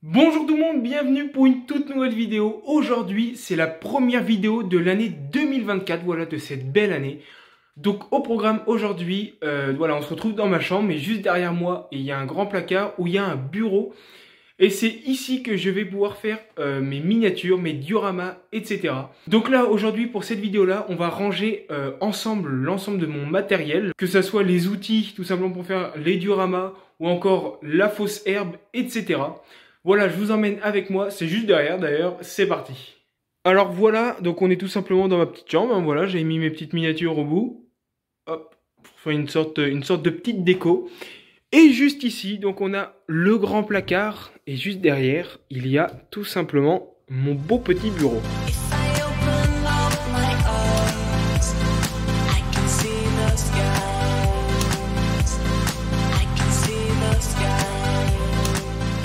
Bonjour tout le monde, bienvenue pour une toute nouvelle vidéo. Aujourd'hui, c'est la première vidéo de l'année 2024, voilà, de cette belle année. Donc au programme aujourd'hui, voilà, on se retrouve dans ma chambre, mais juste derrière moi, il y a un grand placard où il y a un bureau. Et c'est ici que je vais pouvoir faire mes miniatures, mes dioramas, etc. Donc là, aujourd'hui, pour cette vidéo-là, on va ranger ensemble l'ensemble de mon matériel, que ce soit les outils, tout simplement pour faire les dioramas, ou encore la fausse herbe, etc. Voilà, je vous emmène avec moi, c'est juste derrière d'ailleurs, c'est parti. Alors voilà, donc on est tout simplement dans ma petite chambre, hein, voilà, j'ai mis mes petites miniatures au bout. Hop, pour faire une sorte de petite déco. Et juste ici, donc on a le grand placard, et juste derrière, il y a tout simplement mon beau petit bureau.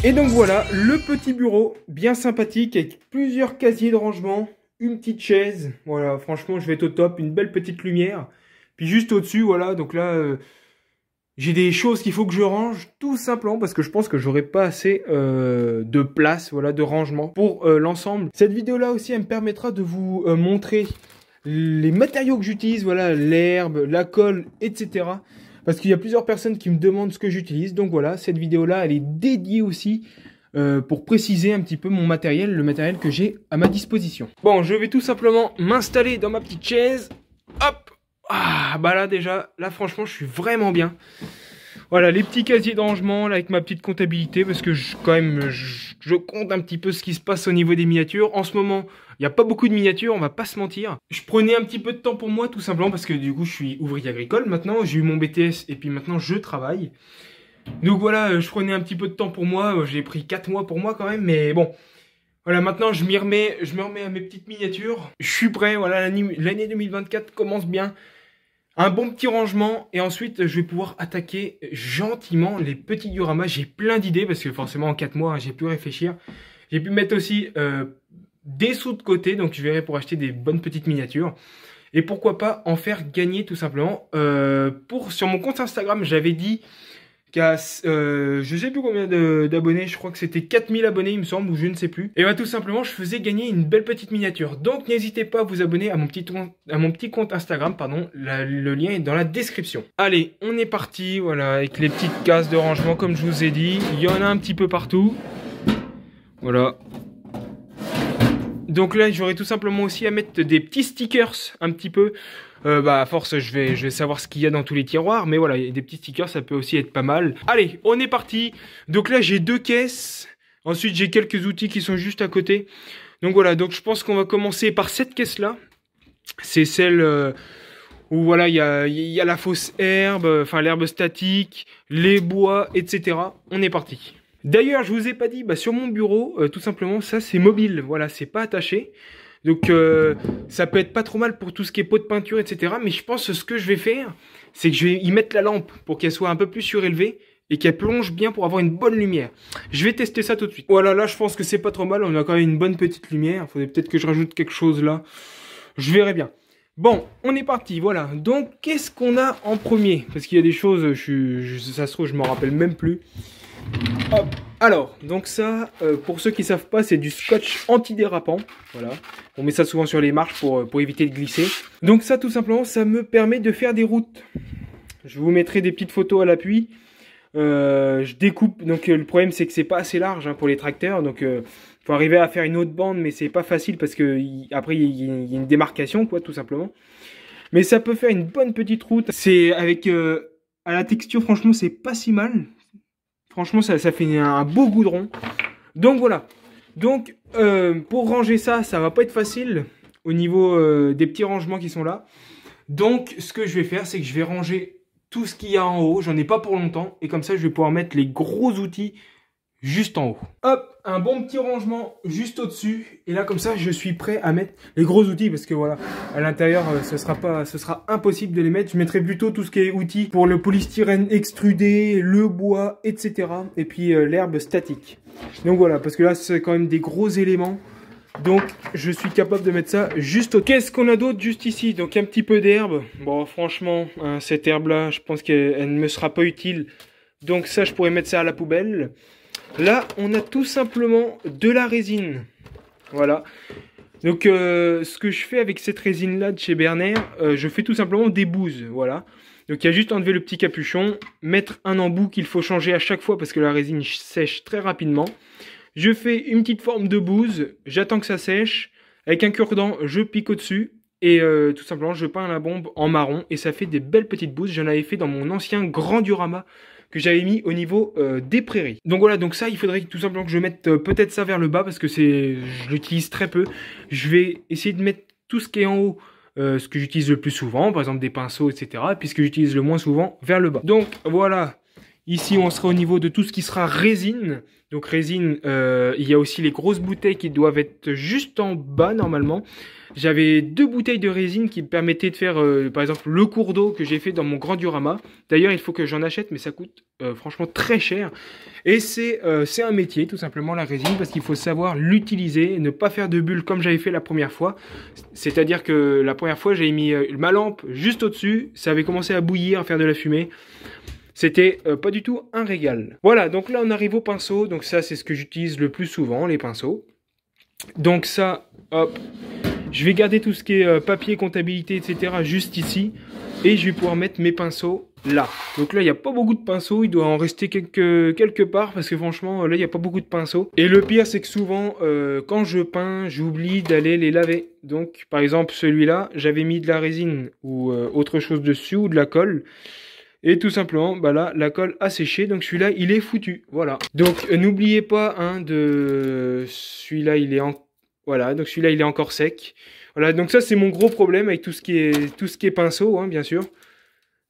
Et donc voilà, le petit bureau, bien sympathique, avec plusieurs casiers de rangement, une petite chaise, voilà, franchement je vais être au top, une belle petite lumière. Puis juste au-dessus, voilà, donc là, j'ai des choses qu'il faut que je range, tout simplement, parce que je pense que j'aurai pas assez de place, voilà, de rangement pour l'ensemble. Cette vidéo-là aussi, elle me permettra de vous montrer les matériaux que j'utilise, voilà, l'herbe, la colle, etc., parce qu'il y a plusieurs personnes qui me demandent ce que j'utilise. Donc voilà, cette vidéo-là, elle est dédiée aussi pour préciser un petit peu mon matériel, le matériel que j'ai à ma disposition. Bon, je vais tout simplement m'installer dans ma petite chaise. Hop! Ah, bah là déjà, là franchement, je suis vraiment bien. Voilà, les petits casiers de rangement, là, avec ma petite comptabilité, parce que je compte un petit peu ce qui se passe au niveau des miniatures. En ce moment, il n'y a pas beaucoup de miniatures, on va pas se mentir. Je prenais un petit peu de temps pour moi, tout simplement, parce que du coup, je suis ouvrier agricole maintenant. J'ai eu mon BTS, et puis maintenant, je travaille. Donc voilà, je prenais un petit peu de temps pour moi. J'ai pris 4 mois pour moi quand même, mais bon. Voilà, maintenant, je me remets à mes petites miniatures. Je suis prêt, voilà, l'année 2024 commence bien. Un bon petit rangement et ensuite je vais pouvoir attaquer gentiment les petits dioramas. J'ai plein d'idées parce que forcément en 4 mois j'ai pu réfléchir. J'ai pu mettre aussi des sous de côté, donc je verrai pour acheter des bonnes petites miniatures. Et pourquoi pas en faire gagner tout simplement. Sur mon compte Instagram, j'avais dit qu'à je sais plus combien d'abonnés, je crois que c'était 4000 abonnés il me semble, ou je ne sais plus. Et bah tout simplement je faisais gagner une belle petite miniature. Donc n'hésitez pas à vous abonner à mon petit compte Instagram, pardon, le lien est dans la description. Allez, on est parti, voilà, avec les petites cases de rangement comme je vous ai dit. Il y en a un petit peu partout. Voilà. Donc là j'aurai tout simplement aussi à mettre des petits stickers un petit peu. À force, je vais savoir ce qu'il y a dans tous les tiroirs. Mais voilà, des petits stickers, ça peut aussi être pas mal. Allez, on est parti. Donc là, j'ai 2 caisses. Ensuite, j'ai quelques outils qui sont juste à côté. Donc voilà, donc je pense qu'on va commencer par cette caisse-là. C'est celle où voilà, il y a la fausse herbe, enfin l'herbe statique, les bois, etc. On est parti. D'ailleurs, je vous ai pas dit, sur mon bureau, tout simplement, ça c'est mobile. Voilà, c'est pas attaché. Donc ça peut être pas trop mal pour tout ce qui est pot de peinture, etc. Mais je pense que ce que je vais faire, c'est que je vais y mettre la lampe pour qu'elle soit un peu plus surélevée et qu'elle plonge bien pour avoir une bonne lumière. Je vais tester ça tout de suite. Voilà, là je pense que c'est pas trop mal, on a quand même une bonne petite lumière. Il faudrait peut-être que je rajoute quelque chose là. Je verrai bien. Bon, on est parti, voilà. Donc qu'est-ce qu'on a en premier? Parce qu'il y a des choses, ça se trouve, je m'en rappelle même plus. Hop. Alors, donc ça, pour ceux qui savent pas, c'est du scotch antidérapant. Voilà, on met ça souvent sur les marches pour éviter de glisser. Donc ça, tout simplement, ça me permet de faire des routes. Je vous mettrai des petites photos à l'appui. Je découpe, donc le problème c'est que c'est pas assez large hein, pour les tracteurs. Donc faut arriver à faire une autre bande, mais c'est pas facile parce que après il y a une démarcation, quoi, tout simplement. Mais ça peut faire une bonne petite route. C'est avec à la texture, franchement, c'est pas si mal. Franchement, ça fait un beau goudron. Donc voilà. Donc pour ranger ça, ça va pas être facile au niveau des petits rangements qui sont là. Donc ce que je vais faire, c'est que je vais ranger tout ce qu'il y a en haut. J'en ai pas pour longtemps. Et comme ça, je vais pouvoir mettre les gros outils juste en haut. Hop, un bon petit rangement juste au-dessus. Et là, comme ça, je suis prêt à mettre les gros outils. Parce que voilà, à l'intérieur, ce sera impossible de les mettre. Je mettrai plutôt tout ce qui est outils pour le polystyrène extrudé, le bois, etc. Et puis l'herbe statique. Donc voilà, parce que là, c'est quand même des gros éléments. Donc, je suis capable de mettre ça juste au... Qu'est-ce qu'on a d'autre juste ici? Donc, un petit peu d'herbe. Bon, franchement, hein, cette herbe-là, je pense qu'elle ne me sera pas utile. Donc ça, je pourrais mettre ça à la poubelle. Là, on a tout simplement de la résine. Voilà. Donc, ce que je fais avec cette résine-là de chez Berner, je fais tout simplement des bouses. Voilà. Donc, il y a juste à enlever le petit capuchon, mettre un embout qu'il faut changer à chaque fois parce que la résine sèche très rapidement. Je fais une petite forme de bouse, j'attends que ça sèche. Avec un cure-dent, je pique au-dessus. Et tout simplement, je peins la bombe en marron. Et ça fait des belles petites bouses. J'en avais fait dans mon ancien grand diorama que j'avais mis au niveau des prairies. Donc voilà, donc ça, il faudrait tout simplement que je mette peut-être ça vers le bas parce que je l'utilise très peu. Je vais essayer de mettre tout ce qui est en haut, ce que j'utilise le plus souvent, par exemple des pinceaux, etc. Et puis ce que j'utilise le moins souvent, vers le bas. Donc voilà, ici on sera au niveau de tout ce qui sera résine. Donc résine, il y a aussi les grosses bouteilles qui doivent être juste en bas normalement. J'avais 2 bouteilles de résine qui me permettaient de faire, par exemple, le cours d'eau que j'ai fait dans mon grand diorama. D'ailleurs, il faut que j'en achète, mais ça coûte franchement très cher. Et c'est un métier, tout simplement, la résine, parce qu'il faut savoir l'utiliser et ne pas faire de bulles comme j'avais fait la première fois. C'est-à-dire que la première fois, j'avais mis ma lampe juste au-dessus. Ça avait commencé à bouillir, à faire de la fumée. C'était pas du tout un régal. Voilà, donc là, on arrive au pinceau. Donc ça, c'est ce que j'utilise le plus souvent, les pinceaux. Donc ça, hop... Je vais garder tout ce qui est papier, comptabilité, etc. juste ici. Et je vais pouvoir mettre mes pinceaux là. Donc là, il n'y a pas beaucoup de pinceaux. Il doit en rester quelque part. Parce que franchement, là, il n'y a pas beaucoup de pinceaux. Et le pire, c'est que souvent, quand je peins, j'oublie d'aller les laver. Donc, par exemple, celui-là, j'avais mis de la résine ou autre chose dessus ou de la colle. Et tout simplement, bah là, la colle a séché. Donc celui-là, il est foutu. Voilà. Donc, n'oubliez pas hein, de... Celui-là, il est en... Voilà, donc celui-là, il est encore sec. Voilà, donc ça, c'est mon gros problème avec tout ce qui est pinceau, hein, bien sûr.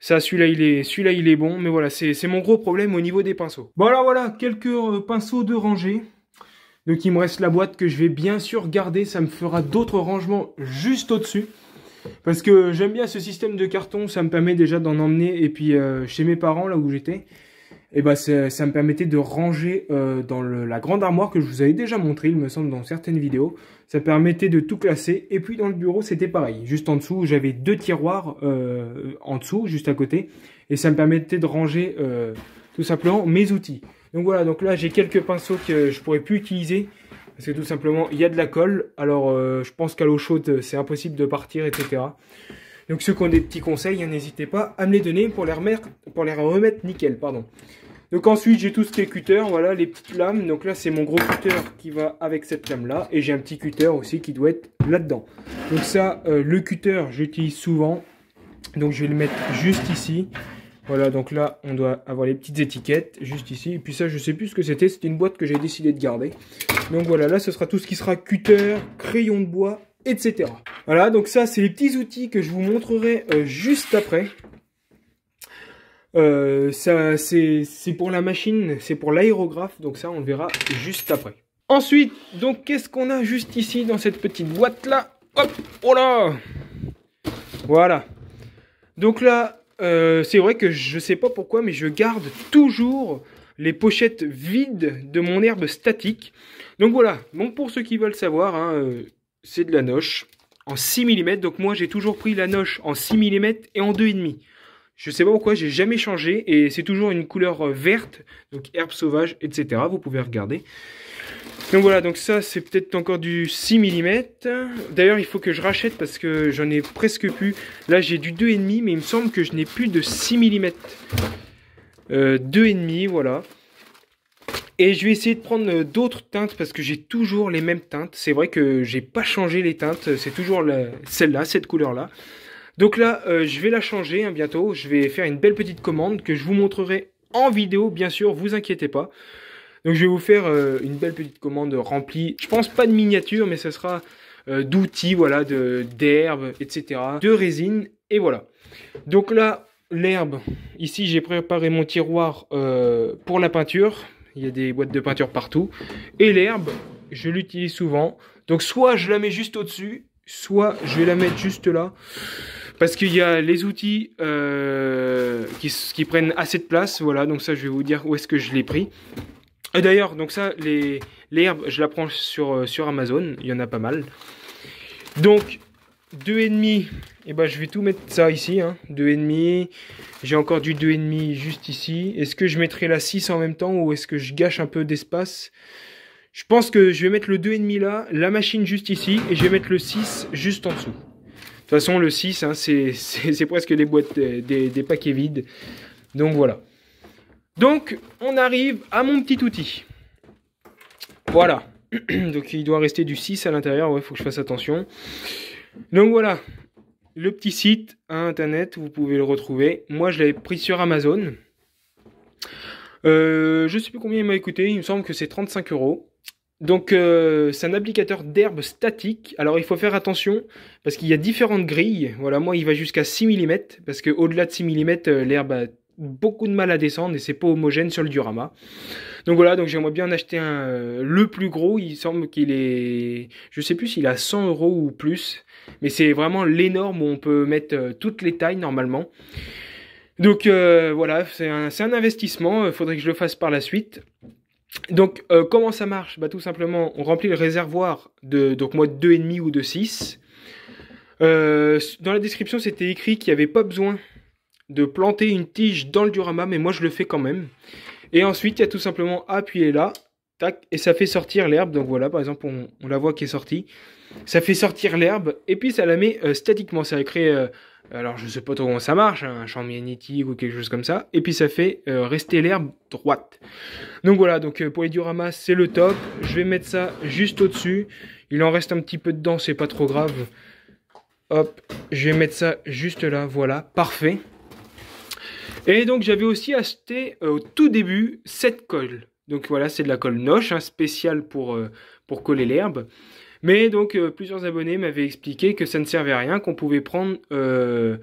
Ça, celui-là, il est bon. Mais voilà, c'est mon gros problème au niveau des pinceaux. Bon, alors voilà, quelques pinceaux de rangée. Donc, il me reste la boîte que je vais bien sûr garder. Ça me fera d'autres rangements juste au-dessus. Parce que j'aime bien ce système de carton. Ça me permet déjà d'en emmener. Et puis, chez mes parents, là où j'étais... Et bah ça me permettait de ranger dans la grande armoire que je vous avais déjà montré, il me semble, dans certaines vidéos. Ça permettait de tout classer. Et puis dans le bureau, c'était pareil. Juste en dessous, j'avais 2 tiroirs en dessous, juste à côté. Et ça me permettait de ranger tout simplement mes outils. Donc voilà, donc là j'ai quelques pinceaux que je pourrais plus utiliser. Parce que tout simplement, il y a de la colle. Alors je pense qu'à l'eau chaude, c'est impossible de partir, etc. Donc ceux qui ont des petits conseils, n'hésitez pas à me les donner pour les remettre nickel, pardon. Donc ensuite, j'ai tout ce qui est cutter, voilà, les petites lames. Donc là, c'est mon gros cutter qui va avec cette lame-là. Et j'ai un petit cutter aussi qui doit être là-dedans. Donc ça, le cutter, j'utilise souvent. Donc je vais le mettre juste ici. Voilà, donc là, on doit avoir les petites étiquettes juste ici. Et puis ça, je sais plus ce que c'était. C'était une boîte que j'ai décidé de garder. Donc voilà, là, ce sera tout ce qui sera cutter, crayon de bois, etc. Voilà, donc ça, c'est les petits outils que je vous montrerai juste après. Ça, c'est pour la machine, c'est pour l'aérographe, donc ça, on le verra juste après. Ensuite, donc, qu'est-ce qu'on a juste ici dans cette petite boîte-là? Hop, oh là! Voilà. Donc là, c'est vrai que je sais pas pourquoi, mais je garde toujours les pochettes vides de mon herbe statique. Donc voilà, bon, pour ceux qui veulent savoir, hein, c'est de la noche en 6 mm. Donc moi, j'ai toujours pris la noche en 6 mm et en 2,5. Je sais pas pourquoi, j'ai jamais changé. Et c'est toujours une couleur verte, donc herbe sauvage, etc. Vous pouvez regarder. Donc voilà, donc ça, c'est peut-être encore du 6 mm. D'ailleurs, il faut que je rachète parce que j'en ai presque plus. Là, j'ai du 2,5, mais il me semble que je n'ai plus de 6 mm. 2,5, voilà. Et je vais essayer de prendre d'autres teintes parce que j'ai toujours les mêmes teintes. C'est vrai que j'ai pas changé les teintes. C'est toujours celle-là, cette couleur-là. Donc là, je vais la changer hein, bientôt. Je vais faire une belle petite commande que je vous montrerai en vidéo, bien sûr. Vous inquiétez pas. Donc je vais vous faire une belle petite commande remplie. Je pense pas de miniature, mais ce sera d'outils, voilà, d'herbes, etc. De résine, et voilà. Donc là, l'herbe. Ici, j'ai préparé mon tiroir pour la peinture. Il y a des boîtes de peinture partout. Et l'herbe, je l'utilise souvent. Donc soit je la mets juste au-dessus, soit je vais la mettre juste là. Parce qu'il y a les outils qui prennent assez de place. Voilà, donc ça, je vais vous dire où est-ce que je l'ai pris. Et d'ailleurs, donc ça, l'herbe, je la prends sur Amazon. Il y en a pas mal. Donc, 2,5. Et bah je vais tout mettre ça ici, hein. 2,5. J'ai encore du 2,5 juste ici. Est-ce que je mettrai la 6 en même temps ou est-ce que je gâche un peu d'espace? Je pense que je vais mettre le 2,5 là, la machine juste ici, et je vais mettre le 6 juste en dessous. De toute façon, le 6, hein, c'est presque des boîtes, des paquets vides. Donc voilà. Donc, on arrive à mon petit outil. Voilà. Donc il doit rester du 6 à l'intérieur, ouais, faut que je fasse attention. Donc voilà. Le petit site internet, vous pouvez le retrouver. Moi, je l'avais pris sur Amazon. Je sais plus combien il m'a coûté, il me semble que c'est 35 €. Donc c'est un applicateur d'herbe statique. Alors il faut faire attention parce qu'il y a différentes grilles. Voilà, moi il va jusqu'à 6 mm parce que au-delà de 6 mm, l'herbe a beaucoup de mal à descendre et c'est pas homogène sur le diorama. Donc voilà, donc j'aimerais bien en acheter un le plus gros, il semble qu'il est je sais plus s'il a 100 € ou plus, mais c'est vraiment l'énorme où on peut mettre toutes les tailles normalement. Donc voilà, c'est un investissement, il faudrait que je le fasse par la suite. Donc comment ça marche? Bah tout simplement, on remplit le réservoir de donc moi de 2,5 ou de 6. Dans la description, c'était écrit qu'il n'y avait pas besoin de planter une tige dans le diorama, mais moi je le fais quand même. Et ensuite, il y a tout simplement à appuyer là, tac, et ça fait sortir l'herbe. Donc voilà, par exemple, on la voit qui est sortie. Ça fait sortir l'herbe, et puis ça la met statiquement. Ça crée, alors je sais pas trop comment ça marche, hein, un champ magnétique ou quelque chose comme ça. Et puis ça fait rester l'herbe droite. Donc voilà, donc pour les dioramas, c'est le top. Je vais mettre ça juste au-dessus. Il en reste un petit peu dedans, c'est pas trop grave. Hop, je vais mettre ça juste là, voilà, parfait. Et donc j'avais aussi acheté au tout début cette colle. Donc voilà, c'est de la colle noche, hein, spéciale pour coller l'herbe. Mais donc plusieurs abonnés m'avaient expliqué que ça ne servait à rien, qu'on pouvait prendre de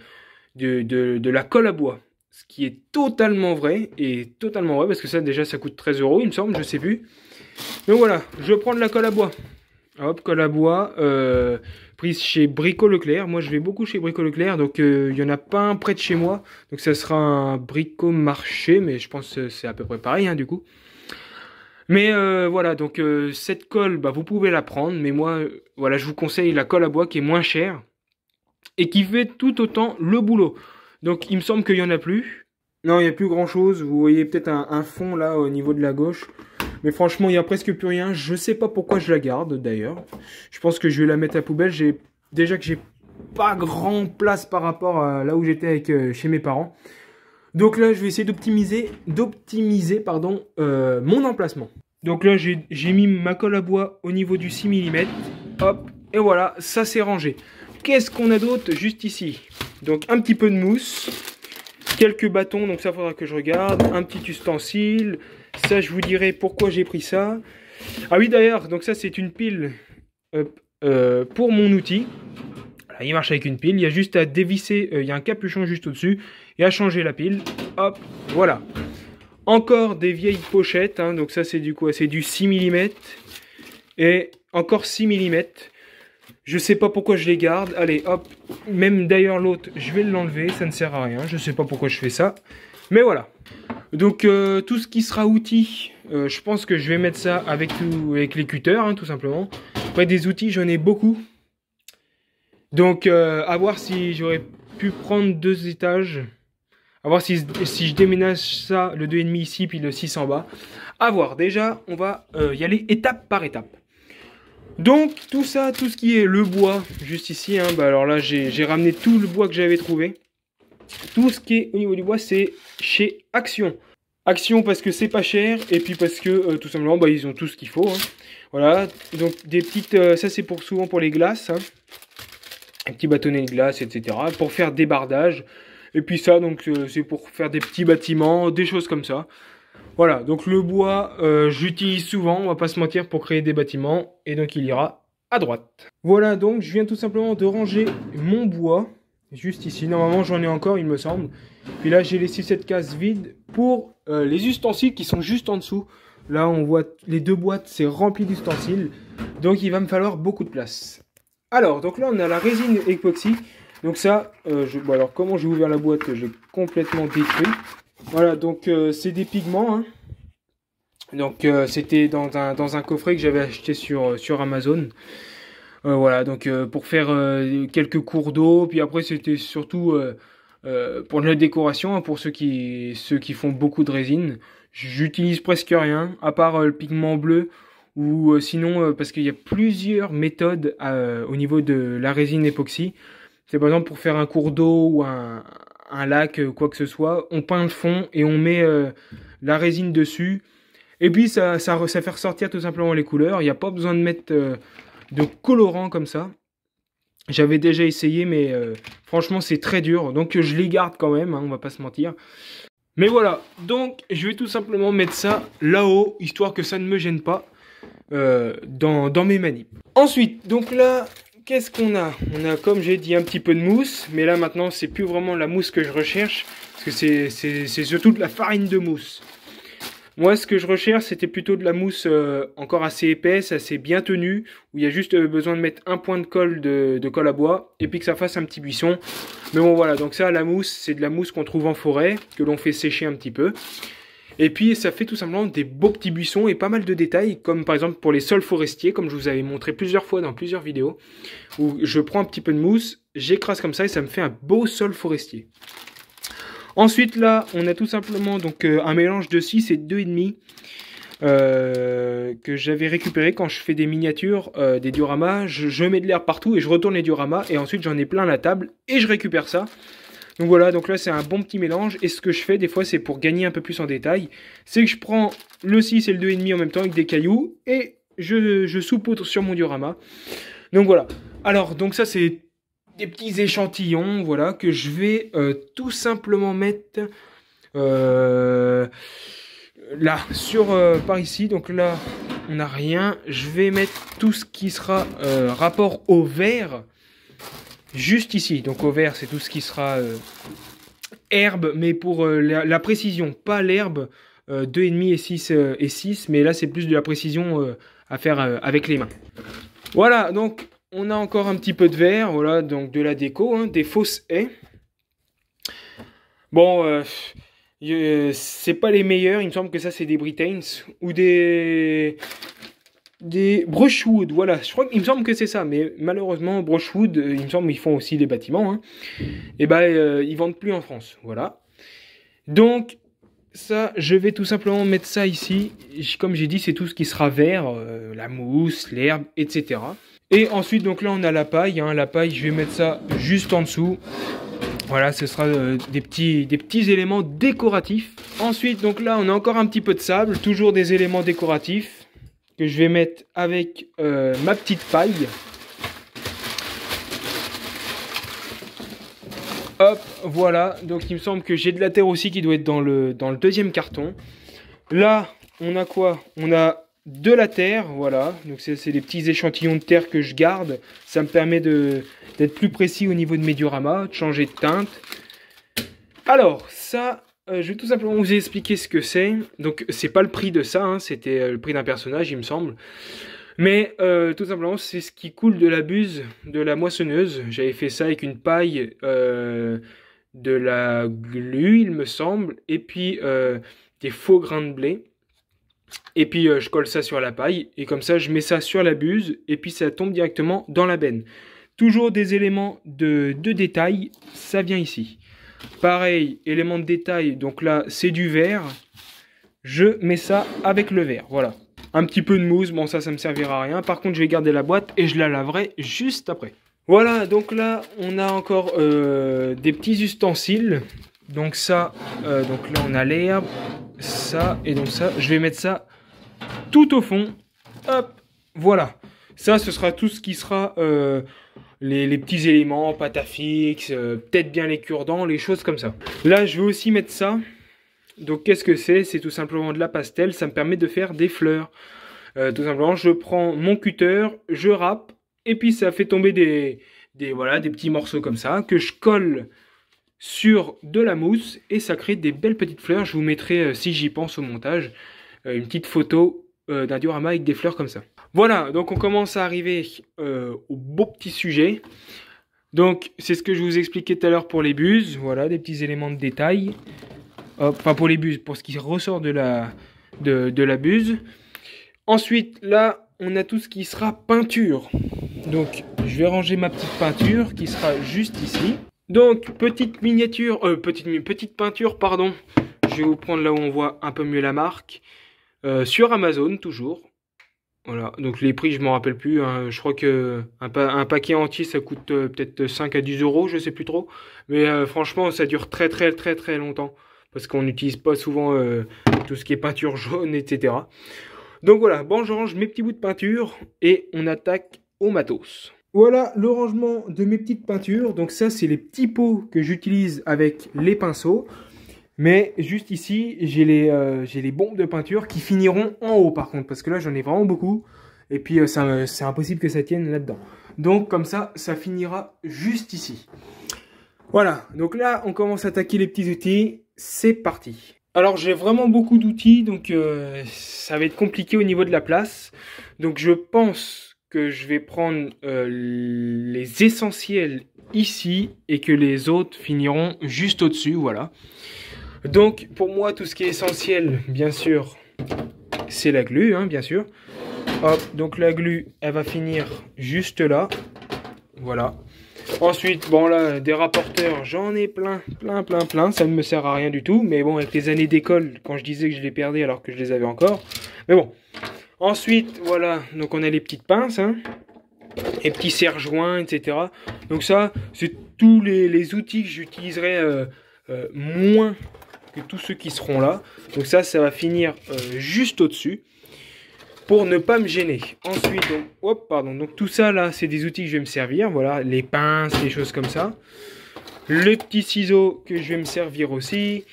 la colle à bois. Ce qui est totalement vrai, parce que ça déjà ça coûte 13 € il me semble, je sais plus. Donc voilà, je prends de la colle à bois. Hop, colle à bois, prise chez Brico Leclerc. Moi je vais beaucoup chez Brico Leclerc, donc il y en a pas un près de chez moi. Donc ça sera un Brico Marché, mais je pense que c'est à peu près pareil hein, du coup. Mais voilà, donc cette colle, bah, vous pouvez la prendre, mais moi, voilà, je vous conseille la colle à bois qui est moins chère et qui fait tout autant le boulot. Donc il me semble qu'il n'y en a plus. Non, il n'y a plus grand chose. Vous voyez peut-être un fond là au niveau de la gauche. Mais franchement, il n'y a presque plus rien. Je sais pas pourquoi je la garde d'ailleurs. Je pense que je vais la mettre à poubelle. Déjà que j'ai pas grand place par rapport à là où j'étais avec chez mes parents. Donc là, je vais essayer d'optimiser mon emplacement. Donc là, j'ai mis ma colle à bois au niveau du 6 mm. Hop, et voilà, ça c'est rangé. Qu'est-ce qu'on a d'autre juste ici? Donc un petit peu de mousse, quelques bâtons, donc ça faudra que je regarde, un petit ustensile. Ça, je vous dirai pourquoi j'ai pris ça. Ah oui, d'ailleurs, donc ça c'est une pile pour mon outil. Voilà, il marche avec une pile, il y a juste à dévisser, il y a un capuchon juste au-dessus et à changer la pile. Hop, voilà. Encore des vieilles pochettes, hein, donc ça c'est du quoi? C'est du 6 mm. Et encore 6 mm. Je sais pas pourquoi je les garde. Allez, hop. Même d'ailleurs l'autre, je vais l'enlever, ça ne sert à rien. Je sais pas pourquoi je fais ça. Mais voilà. Donc tout ce qui sera outils, je pense que je vais mettre ça avec les cutters, hein, tout simplement. Après des outils, j'en ai beaucoup. Donc à voir si j'aurais pu prendre 2 étages. À voir si je déménage ça, le 2,5 ici, puis le 6 en bas. À voir. Déjà, on va y aller étape par étape. Donc, tout ça, tout ce qui est le bois, juste ici, hein, bah alors là, j'ai ramené tout le bois que j'avais trouvé. Tout ce qui est au niveau du bois, c'est chez Action. Action parce que c'est pas cher, et puis parce que, tout simplement, bah, ils ont tout ce qu'il faut. Hein. Voilà, donc des petites... ça, c'est souvent pour les glaces. Hein. Un petit bâtonnet de glace, etc. Pour faire des bardages. Et puis ça, donc c'est pour faire des petits bâtiments, des choses comme ça. Voilà, donc le bois, j'utilise souvent, on va pas se mentir, pour créer des bâtiments. Et donc il ira à droite. Voilà, donc je viens tout simplement de ranger mon bois. Juste ici, normalement j'en ai encore, il me semble. Puis là, j'ai laissé cette case vide pour les ustensiles qui sont juste en dessous. Là, on voit les 2 boîtes, c'est rempli d'ustensiles. Donc il va me falloir beaucoup de place. Alors, donc là, on a la résine époxy. Donc ça, bon, alors comment j'ai ouvert la boîte, j'ai complètement détruit. Voilà, donc c'est des pigments. Hein. Donc c'était dans un coffret que j'avais acheté sur Amazon. Voilà, donc pour faire quelques cours d'eau, puis après c'était surtout pour la décoration, hein, pour ceux qui font beaucoup de résine. J'utilise presque rien, à part le pigment bleu, ou sinon, parce qu'il y a plusieurs méthodes au niveau de la résine époxy. C'est par exemple pour faire un cours d'eau ou un lac, quoi que ce soit, on peint le fond et on met la résine dessus. Et puis ça fait ressortir tout simplement les couleurs. Il n'y a pas besoin de mettre de colorant comme ça. J'avais déjà essayé, mais franchement c'est très dur. Donc je les garde quand même, hein, on va pas se mentir. Mais voilà, donc je vais tout simplement mettre ça là-haut, histoire que ça ne me gêne pas dans mes manips. Ensuite, donc là, qu'est-ce qu'on a? On a, comme j'ai dit, un petit peu de mousse. Mais là maintenant, c'est plus vraiment la mousse que je recherche. Parce que c'est surtout de la farine de mousse. Moi, ce que je recherche, c'était plutôt de la mousse encore assez épaisse, assez bien tenue, où il y a juste besoin de mettre un point de colle de colle à bois, et puis que ça fasse un petit buisson. Mais bon, voilà, donc ça, la mousse, c'est de la mousse qu'on trouve en forêt, que l'on fait sécher un petit peu. Et puis, ça fait tout simplement des beaux petits buissons et pas mal de détails, comme par exemple pour les sols forestiers, comme je vous avais montré plusieurs fois dans plusieurs vidéos, où je prends un petit peu de mousse, j'écrase comme ça, et ça me fait un beau sol forestier. Ensuite, là, on a tout simplement donc un mélange de 6 et 2,5 que j'avais récupéré quand je fais des miniatures, des dioramas. Je mets de l'air partout et je retourne les dioramas. Et ensuite, j'en ai plein la table et je récupère ça. Donc voilà, donc là, c'est un bon petit mélange. Et ce que je fais, des fois, c'est pour gagner un peu plus en détail. C'est que je prends le 6 et le 2,5 en même temps avec des cailloux. Et je saupoudre sur mon diorama. Donc voilà. Alors, donc ça, c'est des petits échantillons, voilà, que je vais tout simplement mettre là, par ici. Donc là, on n'a rien. Je vais mettre tout ce qui sera rapport au vert, juste ici. Donc au vert, c'est tout ce qui sera herbe, mais pour la précision, pas l'herbe 2,5 et 6, mais là, c'est plus de la précision à faire avec les mains. Voilà, donc on a encore un petit peu de verre, voilà, donc de la déco, hein, des fausses haies. Bon, c'est pas les meilleurs, il me semble que ça c'est des Britains ou des Brushwood, voilà, je crois qu'il me semble que c'est ça, mais malheureusement Brushwood, il me semble qu'ils font aussi des bâtiments, hein, et ben ils vendent plus en France, voilà. Donc ça, je vais tout simplement mettre ça ici, comme j'ai dit, c'est tout ce qui sera vert, la mousse, l'herbe, etc. Et ensuite, donc là, on a la paille. Hein. La paille, je vais mettre ça juste en dessous. Voilà, ce sera des petits éléments décoratifs. Ensuite, donc là, on a encore un petit peu de sable. Toujours des éléments décoratifs que je vais mettre avec ma petite paille. Hop, voilà. Donc, il me semble que j'ai de la terre aussi qui doit être dans le deuxième carton. Là, on a quoi? On a de la terre, voilà, donc c'est des petits échantillons de terre que je garde, ça me permet d'être plus précis au niveau de mes dioramas, de changer de teinte. Alors, ça, je vais tout simplement vous expliquer ce que c'est, donc c'est pas le prix de ça, hein, c'était le prix d'un personnage il me semble, mais tout simplement c'est ce qui coule de la buse de la moissonneuse, j'avais fait ça avec une paille, de la glu il me semble, et puis des faux grains de blé. Et puis je colle ça sur la paille et comme ça je mets ça sur la buse et puis ça tombe directement dans la benne. Toujours des éléments de détail, ça vient ici. Pareil, élément de détail, donc là c'est du verre. Je mets ça avec le verre, voilà. Un petit peu de mousse, bon ça me servira à rien. Par contre je vais garder la boîte et je la laverai juste après. Voilà, donc là on a encore des petits ustensiles. Donc ça, donc là on a l'herbe, ça et donc ça. Je vais mettre ça tout au fond. Hop, voilà. Ça, ce sera tout ce qui sera les petits éléments, pâte à fixe, peut-être bien les cure-dents, les choses comme ça. Là, je vais aussi mettre ça. Donc, qu'est-ce que c'est? C'est tout simplement de la pastel. Ça me permet de faire des fleurs. Tout simplement, je prends mon cutter, je râpe, et puis ça fait tomber voilà, des petits morceaux comme ça que je colle sur de la mousse et ça crée des belles petites fleurs. Je vous mettrai, si j'y pense au montage, une petite photo d'un diorama avec des fleurs comme ça. Voilà, donc on commence à arriver au beau petit sujet. Donc c'est ce que je vous expliquais tout à l'heure pour les buses. Voilà, des petits éléments de détail. Enfin pour les buses, pour ce qui ressort de la buse. Ensuite, là, on a tout ce qui sera peinture. Donc je vais ranger ma petite peinture qui sera juste ici. Donc petite miniature, petite peinture pardon. Je vais vous prendre là où on voit un peu mieux la marque. Sur Amazon toujours. Voilà, donc les prix je m'en rappelle plus, hein. Je crois que un paquet entier ça coûte peut-être 5 à 10 euros, je sais plus trop. Mais franchement ça dure très longtemps. Parce qu'on n'utilise pas souvent tout ce qui est peinture jaune, etc. Donc voilà, bon je range mes petits bouts de peinture et on attaque au matos. Voilà le rangement de mes petites peintures. Donc ça c'est les petits pots que j'utilise avec les pinceaux. Mais juste ici, j'ai les bombes de peinture qui finiront en haut par contre. Parce que là, j'en ai vraiment beaucoup. Et puis, c'est impossible que ça tienne là-dedans. Donc, comme ça, ça finira juste ici. Voilà. Donc là, on commence à attaquer les petits outils. C'est parti. Alors, j'ai vraiment beaucoup d'outils. Donc, ça va être compliqué au niveau de la place. Donc, je pense que je vais prendre les essentiels ici. Et que les autres finiront juste au-dessus. Voilà. Donc, pour moi, tout ce qui est essentiel, bien sûr, c'est la glu, hein, bien sûr. Hop, donc la glu, elle va finir juste là. Voilà. Ensuite, bon là, des rapporteurs, j'en ai plein. Ça ne me sert à rien du tout. Mais bon, avec les années d'école, quand je disais que je les perdais alors que je les avais encore. Mais bon. Ensuite, voilà, donc on a les petites pinces, hein. Les petits serre-joints, etc. Donc ça, c'est tous les outils que j'utiliserai moins que tous ceux qui seront là. Donc ça va finir juste au-dessus pour ne pas me gêner. Ensuite, donc, hop, pardon. Donc tout ça là, c'est des outils que je vais me servir. Voilà, les pinces, les choses comme ça. Le petit ciseau que je vais me servir aussi.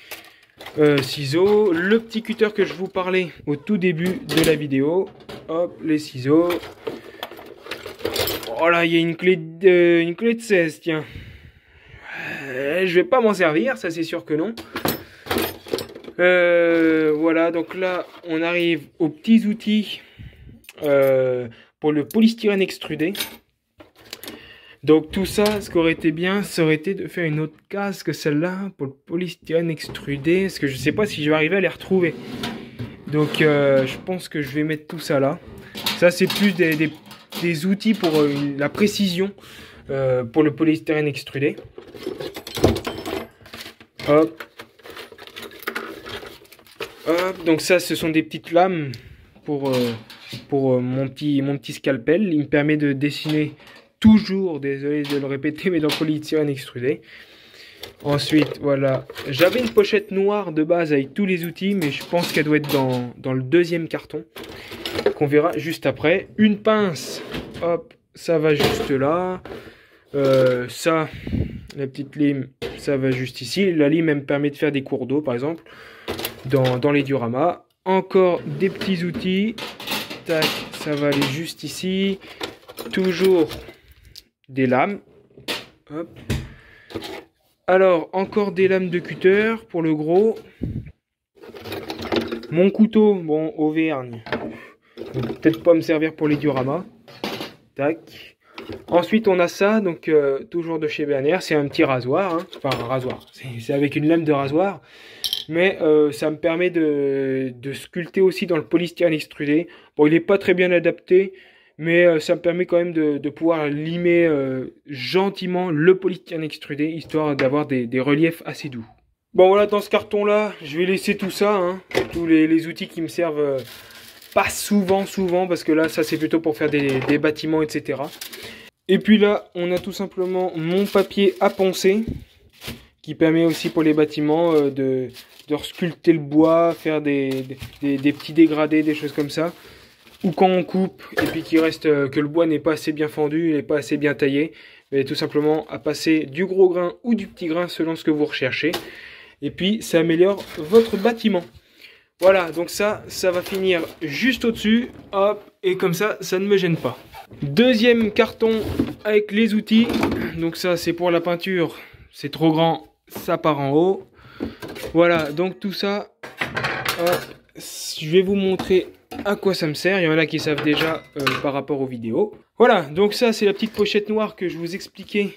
Ciseaux. Le petit cutter que je vous parlais au tout début de la vidéo. Hop, les ciseaux. Oh là, il y a une clé de 16, tiens. Je vais pas m'en servir, ça c'est sûr que non. Voilà, donc là, on arrive aux petits outils pour le polystyrène extrudé. Donc tout ça, ce qui aurait été bien, ça aurait été de faire une autre case que celle-là pour le polystyrène extrudé. Parce que je sais pas si je vais arriver à les retrouver. Donc je pense que je vais mettre tout ça là. Ça c'est plus des outils pour la précision pour le polystyrène extrudé. Hop. Hop, donc ça, ce sont des petites lames pour mon petit scalpel. Il me permet de dessiner toujours, désolé de le répéter, mais dans le polystyrène extrudé. Ensuite, voilà. J'avais une pochette noire de base avec tous les outils, mais je pense qu'elle doit être dans le deuxième carton, qu'on verra juste après. Une pince, hop, ça va juste là. Ça, la petite lime, ça va juste ici. La lime, elle me permet de faire des cours d'eau, par exemple. Dans les dioramas. Encore des petits outils. Tac, ça va aller juste ici. Toujours des lames. Hop. Alors, encore des lames de cutter pour le gros. Mon couteau, bon, Auvergne. Peut-être pas me servir pour les dioramas. Tac. Ensuite, on a ça, donc toujours de chez Berner. C'est un petit rasoir. Hein. Enfin, un rasoir. C'est avec une lame de rasoir. Mais ça me permet de sculpter aussi dans le polystyrène extrudé. Bon, il n'est pas très bien adapté, mais ça me permet quand même de pouvoir limer gentiment le polystyrène extrudé, histoire d'avoir des reliefs assez doux. Bon voilà, dans ce carton-là, je vais laisser tout ça, hein, tous les outils qui me servent pas souvent, parce que là, ça c'est plutôt pour faire des bâtiments, etc. Et puis là, on a tout simplement mon papier à poncer, qui permet aussi pour les bâtiments de resculpter le bois, faire des petits dégradés, des choses comme ça. Ou quand on coupe et puis qu'il reste que le bois n'est pas assez bien fendu, il n'est pas assez bien taillé, mais tout simplement à passer du gros grain ou du petit grain selon ce que vous recherchez. Et puis ça améliore votre bâtiment. Voilà, donc ça va finir juste au-dessus, hop, et comme ça ne me gêne pas. Deuxième carton avec les outils, donc ça c'est pour la peinture, c'est trop grand, ça part en haut. Voilà, donc tout ça, hop, je vais vous montrer à quoi ça me sert. Il y en a qui savent déjà par rapport aux vidéos. Voilà, donc ça c'est la petite pochette noire que je vous expliquais.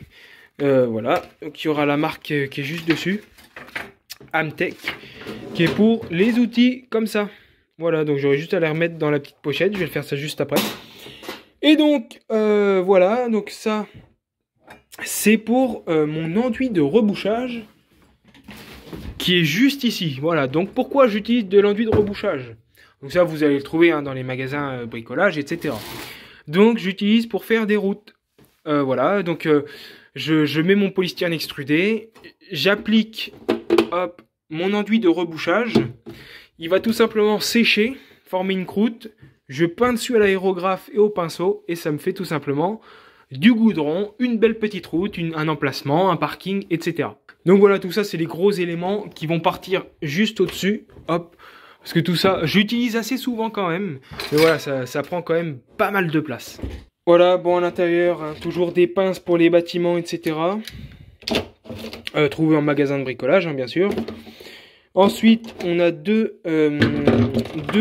Voilà, donc il y aura la marque qui est juste dessus, Amtech, qui est pour les outils comme ça. Voilà, donc j'aurai juste à les remettre dans la petite pochette, je vais le faire ça juste après. Et donc, voilà, donc ça, c'est pour mon enduit de rebouchage qui est juste ici. Voilà, donc pourquoi j'utilise de l'enduit de rebouchage? Donc ça, vous allez le trouver hein, dans les magasins bricolage, etc. Donc, j'utilise pour faire des routes. Voilà, donc je mets mon polystyrène extrudé, j'applique hop, mon enduit de rebouchage, il va tout simplement sécher, former une croûte, je peins dessus à l'aérographe et au pinceau, et ça me fait tout simplement du goudron, une belle petite route, un emplacement, un parking, etc. Donc voilà, tout ça, c'est les gros éléments qui vont partir juste au-dessus, hop, parce que tout ça, j'utilise assez souvent quand même, mais voilà, ça prend quand même pas mal de place. Voilà, bon à l'intérieur, hein, toujours des pinces pour les bâtiments, etc. Trouvées en magasin de bricolage, hein, bien sûr. Ensuite, on a deux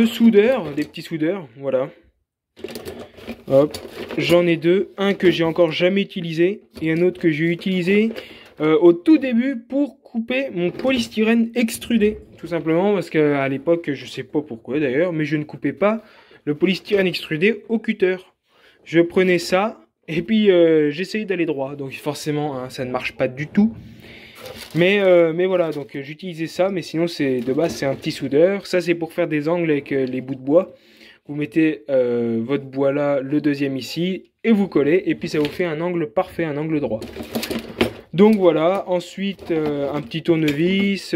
soudeurs, des petits soudeurs, voilà. Hop, j'en ai deux, un que j'ai encore jamais utilisé et un autre que j'ai utilisé au tout début pour couper mon polystyrène extrudé. Tout simplement parce qu'à l'époque, je sais pas pourquoi d'ailleurs, mais je ne coupais pas le polystyrène extrudé au cutter. Je prenais ça et puis j'essayais d'aller droit. Donc forcément, hein, ça ne marche pas du tout. Mais voilà, donc j'utilisais ça. Mais sinon, de base, c'est un petit soudeur. Ça, c'est pour faire des angles avec les bouts de bois. Vous mettez votre bois là, le deuxième ici, et vous collez. Et puis ça vous fait un angle parfait, un angle droit. Donc voilà, ensuite un petit tournevis,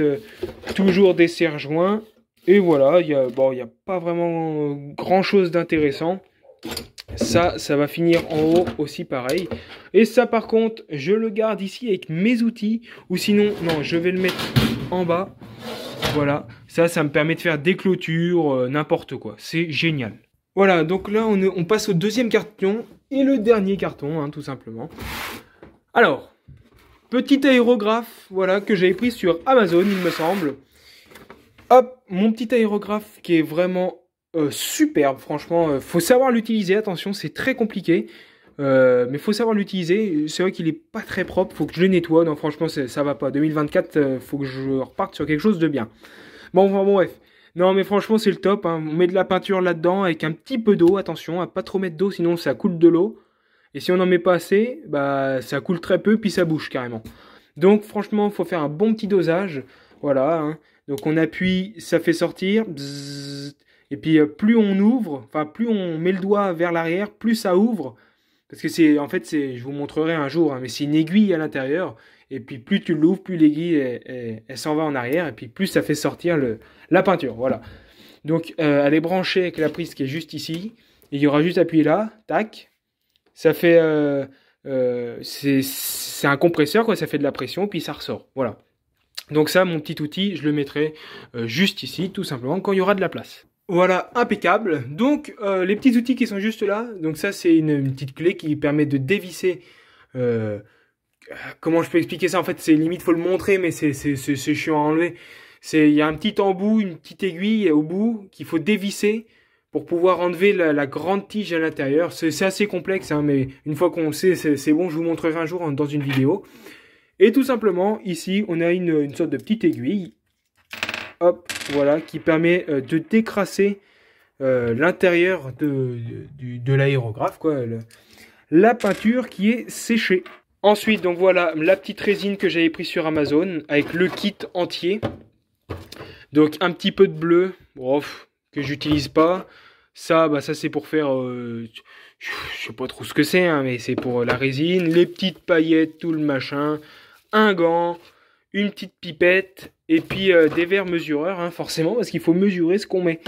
toujours des serre-joints. Et voilà, il y a pas vraiment grand chose d'intéressant. Ça va finir en haut aussi pareil. Et ça par contre, je le garde ici avec mes outils. Ou sinon, non, je vais le mettre en bas. Voilà, ça me permet de faire des clôtures, n'importe quoi. C'est génial. Voilà, donc là on passe au deuxième carton. Et le dernier carton, hein, tout simplement. Alors, petit aérographe, voilà, que j'avais pris sur Amazon, il me semble. Hop, mon petit aérographe qui est vraiment... superbe, franchement, faut savoir l'utiliser, attention, c'est très compliqué, mais faut savoir l'utiliser. C'est vrai qu'il est pas très propre, faut que je le nettoie. Non, franchement, ça va pas. 2024, faut que je reparte sur quelque chose de bien. Bon, bref. Non, mais franchement, c'est le top, hein. On met de la peinture là-dedans avec un petit peu d'eau, attention, à pas trop mettre d'eau, sinon ça coule de l'eau. Et si on n'en met pas assez, bah ça coule très peu, puis ça bouge carrément. Donc, franchement, faut faire un bon petit dosage. Voilà, hein. Donc on appuie, ça fait sortir. Bzzz. Et puis plus on ouvre, enfin plus on met le doigt vers l'arrière, plus ça ouvre. Parce que je vous montrerai un jour, hein, mais c'est une aiguille à l'intérieur. Et puis plus tu l'ouvres, plus l'aiguille elle s'en va en arrière. Et puis plus ça fait sortir la peinture. Voilà. Donc elle est branchée avec la prise qui est juste ici. Et il y aura juste à appuyer là, tac. Ça fait, c'est un compresseur quoi, ça fait de la pression, puis ça ressort. Voilà. Donc ça, mon petit outil, je le mettrai juste ici, tout simplement, quand il y aura de la place. Voilà, impeccable. Donc, les petits outils qui sont juste là. Donc ça, c'est une petite clé qui permet de dévisser. Comment je peux expliquer ça? En fait, c'est limite, faut le montrer, mais c'est chiant à enlever. Il y a un petit embout, une petite aiguille au bout qu'il faut dévisser pour pouvoir enlever la grande tige à l'intérieur. C'est assez complexe, hein, mais une fois qu'on sait, c'est bon. Je vous montrerai un jour dans une vidéo. Et tout simplement, ici, on a une sorte de petite aiguille. Hop, voilà, qui permet de décrasser l'intérieur de l'aérographe, quoi, la peinture qui est séchée. Ensuite, donc voilà, la petite résine que j'avais prise sur Amazon, avec le kit entier. Donc un petit peu de bleu, que j'utilise pas. Ça, ça c'est pour faire, je sais pas trop ce que c'est, hein, mais c'est pour la résine, les petites paillettes, tout le machin, un gant, une petite pipette. Et puis des verres mesureurs, hein, forcément, parce qu'il faut mesurer ce qu'on met.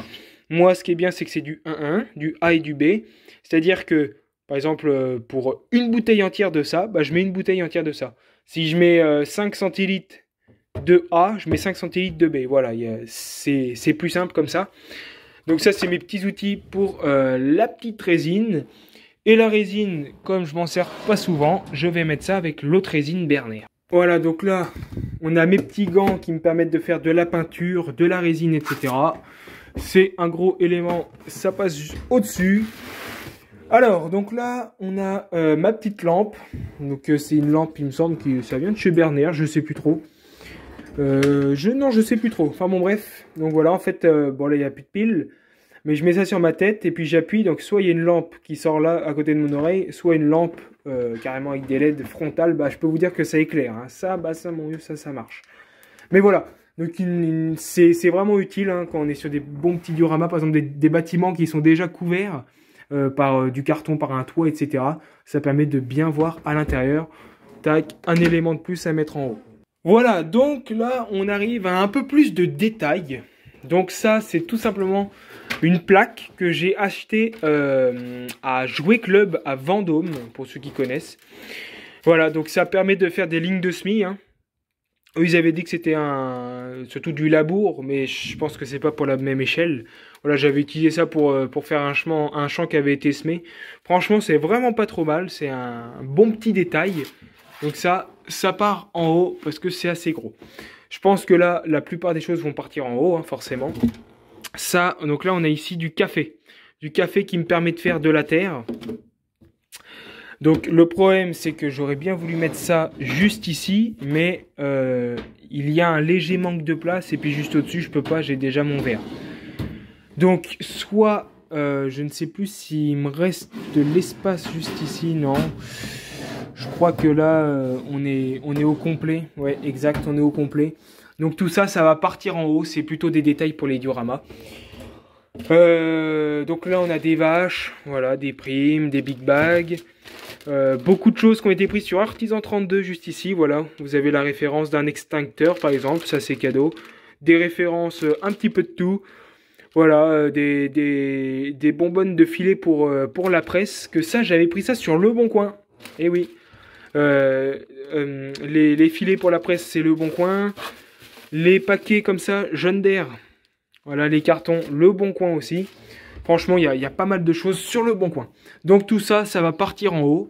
Moi, ce qui est bien, c'est que c'est du 1-1, du A et du B. C'est-à-dire que, par exemple, pour une bouteille entière de ça, je mets une bouteille entière de ça. Si je mets 5 centilitres de A, je mets 5 centilitres de B. Voilà, c'est plus simple comme ça. Donc ça, c'est mes petits outils pour la petite résine. Et la résine, comme je m'en sers pas souvent, je vais mettre ça avec l'autre résine Berner. Voilà, donc là, on a mes petits gants qui me permettent de faire de la peinture, de la résine, etc. C'est un gros élément, ça passe au-dessus. Alors, donc là, on a ma petite lampe. Donc c'est une lampe, il me semble que ça vient de chez Berner, je sais plus trop. Non, je sais plus trop. Enfin bon, bref. Donc voilà, en fait, bon là, il n'y a plus de piles. Mais je mets ça sur ma tête et puis j'appuie. Donc soit il y a une lampe qui sort là à côté de mon oreille, soit une lampe carrément avec des LED frontales. Bah, je peux vous dire que ça éclaire. Hein. Ça, bah ça, mon Dieu, ça marche. Mais voilà. Donc c'est vraiment utile hein, quand on est sur des bons petits dioramas, par exemple des bâtiments qui sont déjà couverts par du carton, par un toit, etc. Ça permet de bien voir à l'intérieur. Tac, un élément de plus à mettre en haut. Voilà, donc là on arrive à un peu plus de détails. Donc ça c'est tout simplement une plaque que j'ai achetée à Jouet Club à Vendôme, pour ceux qui connaissent. Voilà, donc ça permet de faire des lignes de semis, hein. Eux, ils avaient dit que c'était surtout du labour, mais je pense que c'est pas pour la même échelle. Voilà, j'avais utilisé ça pour faire un champ qui avait été semé. Franchement, c'est vraiment pas trop mal. C'est un bon petit détail. Donc ça part en haut parce que c'est assez gros. Je pense que là, la plupart des choses vont partir en haut, hein, forcément. Ça, donc là, on a ici du café. Du café qui me permet de faire de la terre. Donc le problème c'est que j'aurais bien voulu mettre ça juste ici, mais il y a un léger manque de place et puis juste au-dessus je peux pas, j'ai déjà mon verre. Donc soit je ne sais plus s'il me reste de l'espace juste ici, non. Je crois que là on est au complet, ouais exact, on est au complet. Donc tout ça, ça va partir en haut, c'est plutôt des détails pour les dioramas. Donc là on a des vaches, voilà, des primes, des big bags. Beaucoup de choses qui ont été prises sur Artisan 32 juste ici, voilà, vous avez la référence d'un extincteur par exemple, ça c'est cadeau, des références un petit peu de tout, voilà, des bonbonnes de filet pour la presse, que ça j'avais pris ça sur Le Bon Coin, et oui, les filets pour la presse c'est Le Bon Coin, les paquets comme ça, Jaune d'Air, voilà les cartons, Le Bon Coin aussi. Franchement, il y a pas mal de choses sur Le Bon Coin. Donc tout ça, ça va partir en haut.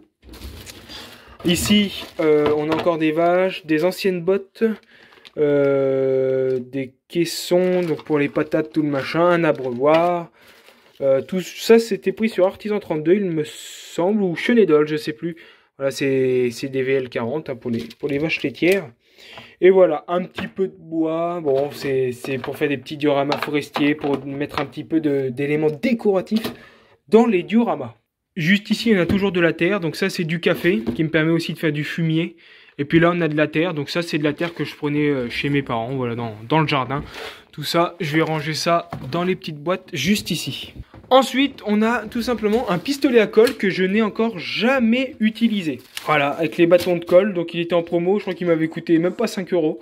Ici, on a encore des vaches, des anciennes bottes, des caissons donc pour les patates, tout le machin, un abreuvoir. Tout ça, c'était pris sur Artisan 32, il me semble, ou Chenedol, je sais plus. Voilà, c'est des VL40 hein, pour les vaches laitières. Et voilà, un petit peu de bois, bon, c'est pour faire des petits dioramas forestiers, pour mettre un petit peu d'éléments décoratifs dans les dioramas. Juste ici, on a toujours de la terre, donc ça c'est du café, qui me permet aussi de faire du fumier. Et puis là, on a de la terre, donc ça c'est de la terre que je prenais chez mes parents, voilà, dans le jardin. Tout ça, je vais ranger ça dans les petites boîtes juste ici. Ensuite, on a tout simplement un pistolet à colle que je n'ai encore jamais utilisé. Voilà, avec les bâtons de colle. Donc il était en promo, je crois qu'il m'avait coûté même pas 5 €.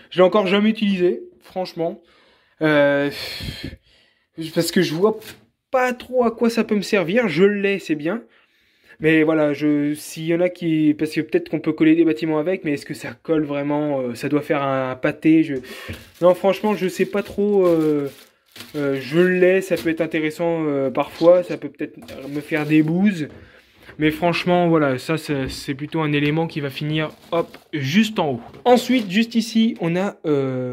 Je l'ai encore jamais utilisé, franchement. Parce que je vois pas trop à quoi ça peut me servir. Je l'ai, c'est bien. Mais voilà, s'il y en a qui... Parce que peut-être qu'on peut coller des bâtiments avec, mais est-ce que ça colle vraiment? Ça doit faire un pâté. Non, franchement, je sais pas trop... je l'ai, ça peut être intéressant parfois, ça peut peut-être me faire des bouses. Mais franchement, voilà, ça c'est plutôt un élément qui va finir, hop, juste en haut. Ensuite, juste ici, on a,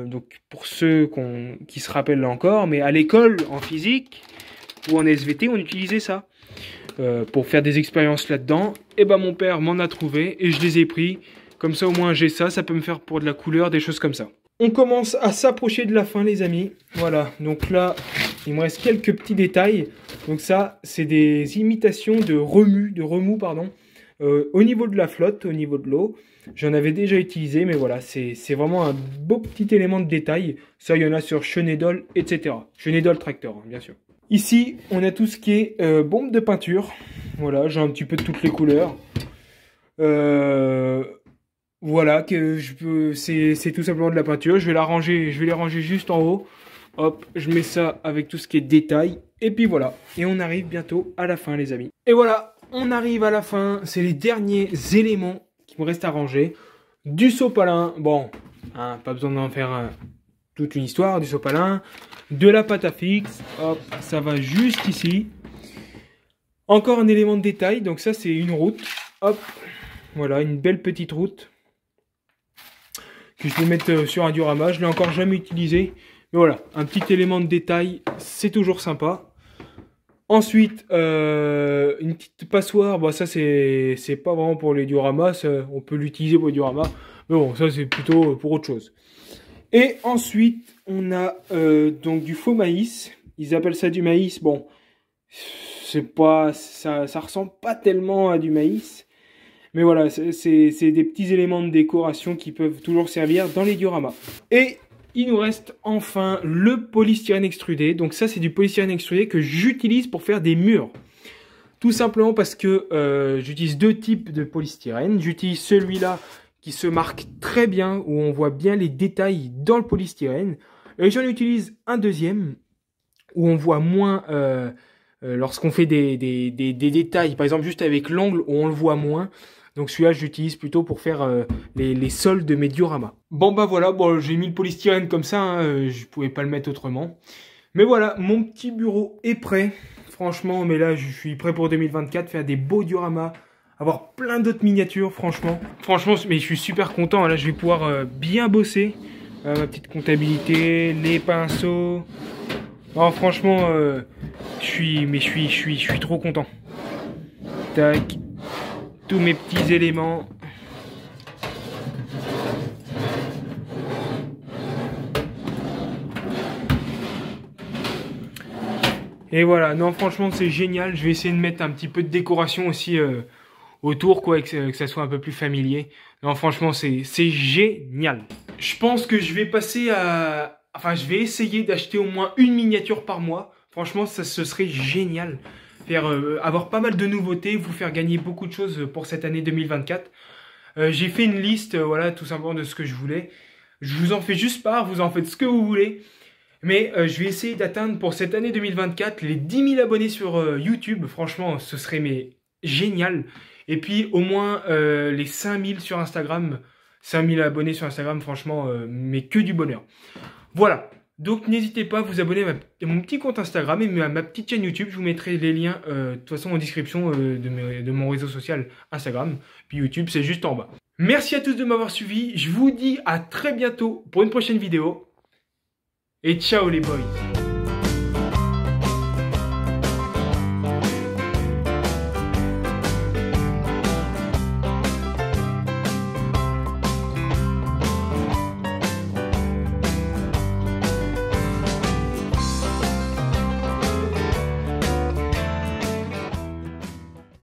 donc pour ceux qui se rappellent là encore, mais à l'école, en physique, ou en SVT, on utilisait ça. Pour faire des expériences là-dedans. Et ben mon père m'en a trouvé et je les ai pris. Comme ça, au moins j'ai ça, ça peut me faire pour de la couleur, des choses comme ça. On commence à s'approcher de la fin, les amis. Voilà, donc là, il me reste quelques petits détails. Donc ça, c'est des imitations de remous, pardon, au niveau de la flotte, au niveau de l'eau. J'en avais déjà utilisé, mais voilà, c'est vraiment un beau petit élément de détail. Ça, il y en a sur Chenedol, etc. Chenedol Tractor, hein, bien sûr. Ici, on a tout ce qui est bombe de peinture. Voilà, j'ai un petit peu de toutes les couleurs. Voilà, c'est tout simplement de la peinture. Je vais les ranger juste en haut. Hop, je mets ça avec tout ce qui est détail. Et puis voilà. Et on arrive bientôt à la fin, les amis. Et voilà, on arrive à la fin. C'est les derniers éléments qui me restent à ranger. Du sopalin. Bon, hein, pas besoin d'en faire toute une histoire. Du sopalin. De la pâte à fixe. Hop, ça va juste ici. Encore un élément de détail. Donc ça, c'est une route. Hop, voilà, une belle petite route que je vais mettre sur un diorama. Je ne l'ai encore jamais utilisé. Mais voilà, un petit élément de détail, c'est toujours sympa. Ensuite, une petite passoire. Bon, ça, c'est pas vraiment pour les dioramas. On peut l'utiliser pour les dioramas. Mais bon, ça, c'est plutôt pour autre chose. Et ensuite, on a donc du faux maïs ils appellent ça du maïs. Bon, c'est pas, ça ressemble pas tellement à du maïs. Mais voilà, c'est des petits éléments de décoration qui peuvent toujours servir dans les dioramas. Et il nous reste enfin le polystyrène extrudé. Donc ça, c'est du polystyrène extrudé que j'utilise pour faire des murs. Tout simplement parce que j'utilise deux types de polystyrène. J'utilise celui-là qui se marque très bien, où on voit bien les détails dans le polystyrène. Et j'en utilise un deuxième, où on voit moins lorsqu'on fait des détails. Par exemple, juste avec l'angle, où on le voit moins. Donc celui-là, j'utilise plutôt pour faire les sols de mes dioramas. Bon bah voilà, bon, j'ai mis le polystyrène comme ça, hein, je pouvais pas le mettre autrement. Mais voilà, mon petit bureau est prêt. Franchement, mais là, je suis prêt pour 2024, faire des beaux dioramas, avoir plein d'autres miniatures, franchement. Franchement, mais je suis super content. Là, je vais pouvoir bien bosser. Ma petite comptabilité, les pinceaux. Non, franchement, je suis trop content. Tac. Tous mes petits éléments. Et voilà, non franchement c'est génial, je vais essayer de mettre un petit peu de décoration aussi autour, quoi, que ça soit un peu plus familier. Non franchement c'est génial. Je pense que je vais passer à... Enfin je vais essayer d'acheter au moins une miniature par mois. Franchement ce serait génial. Faire, avoir pas mal de nouveautés, vous faire gagner beaucoup de choses pour cette année 2024. J'ai fait une liste, voilà, tout simplement de ce que je voulais. Je vous en fais juste part, vous en faites ce que vous voulez. Mais je vais essayer d'atteindre pour cette année 2024 les 10 000 abonnés sur YouTube. Franchement, ce serait génial. Et puis au moins les 5 000 sur Instagram. 5 000 abonnés sur Instagram, franchement, mais que du bonheur. Voilà. Donc n'hésitez pas à vous abonner à mon petit compte Instagram et à ma petite chaîne YouTube. Je vous mettrai les liens de toute façon en description de mon réseau social Instagram. Puis YouTube, c'est juste en bas. Merci à tous de m'avoir suivi. Je vous dis à très bientôt pour une prochaine vidéo. Et ciao les boys!